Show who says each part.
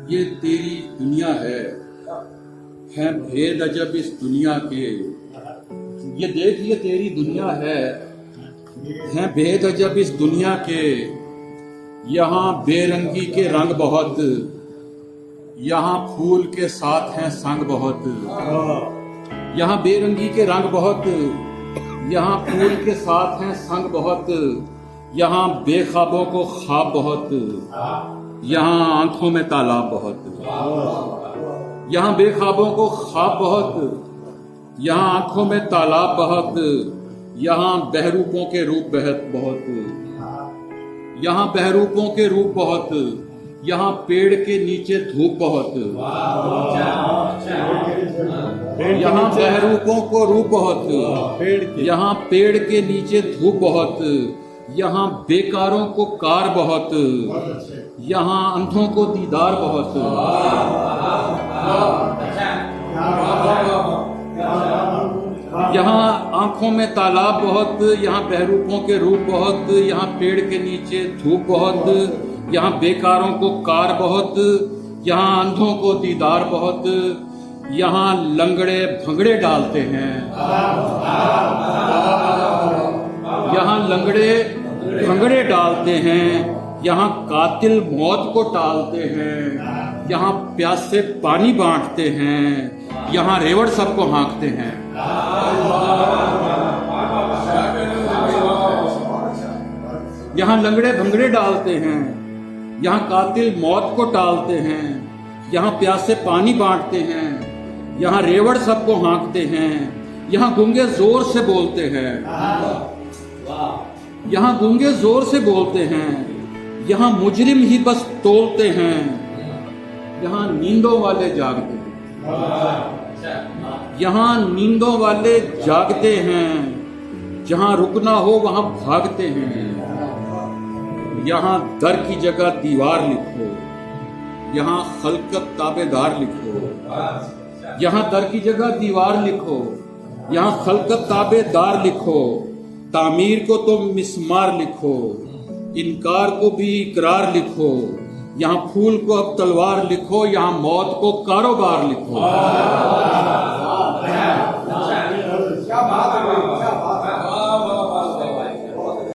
Speaker 1: ये तेरी दुनिया है भेद अजब इस दुनिया के। ये देख ये तेरी दुनिया है भेद अजब इस दुनिया के। यहाँ बेरंगी के रंग बहुत, यहाँ फूल के साथ हैं संग बहुत। यहाँ बेरंगी के रंग बहुत, यहाँ फूल के साथ हैं संग बहुत। यहाँ बेख्वाबों को ख्वाब बहुत, यहाँ आंखों में तालाब बहुत। यहाँ बेख्वाबों को ख्वाब बहुत, यहाँ आंखों में तालाब बहुत। यहाँ बहरूपों के रूप बहुत, यहाँ बहरूपों के रूप बहुत। यहाँ पेड़ के नीचे धूप बहुत, यहाँ बहरूपों को रूप बहुत। यहाँ पेड़ के नीचे धूप बहुत। यहाँ बेकारों को कार बहुत, यहाँ अंधों को दीदार बहुत। यहाँ आंखों में तालाब बहुत, यहाँ बहरूपों के रूप बहुत। यहाँ पेड़ के नीचे धूप बहुत, यहाँ बेकारों को कार बहुत। यहाँ अंधों को दीदार बहुत। यहाँ लंगड़े भंगड़े डालते हैं, यहाँ लंगड़े भंगड़े डालते हैं। यहाँ कातिल मौत को टालते हैं, यहाँ प्यासे पानी बांटते हैं। यहाँ रेवड़ सबको हाँकते हैं। यहाँ लंगड़े भंगड़े डालते हैं, यहाँ कातिल मौत को टालते हैं। यहाँ प्यासे पानी बांटते हैं, यहाँ रेवड़ सबको हाँकते हैं। यहाँ गूंगे जोर से बोलते हैं, यहाँ गूंगे जोर से बोलते हैं। यहाँ मुजरिम ही बस तोलते हैं, यहाँ नींदों वाले जागते हैं। यहाँ नींदों वाले जागते हैं, जहाँ रुकना हो वहाँ भागते हैं। यहाँ दर की जगह दीवार लिखो, यहाँ खलकत ताबेदार लिखो। यहाँ दर की जगह दीवार लिखो, यहाँ खलकत ताबेदार लिखो। तामीर को तो मिस्मार लिखो, इनकार को भी इकरार लिखो। यहाँ फूल को अब तलवार लिखो, यहाँ मौत को कारोबार लिखो।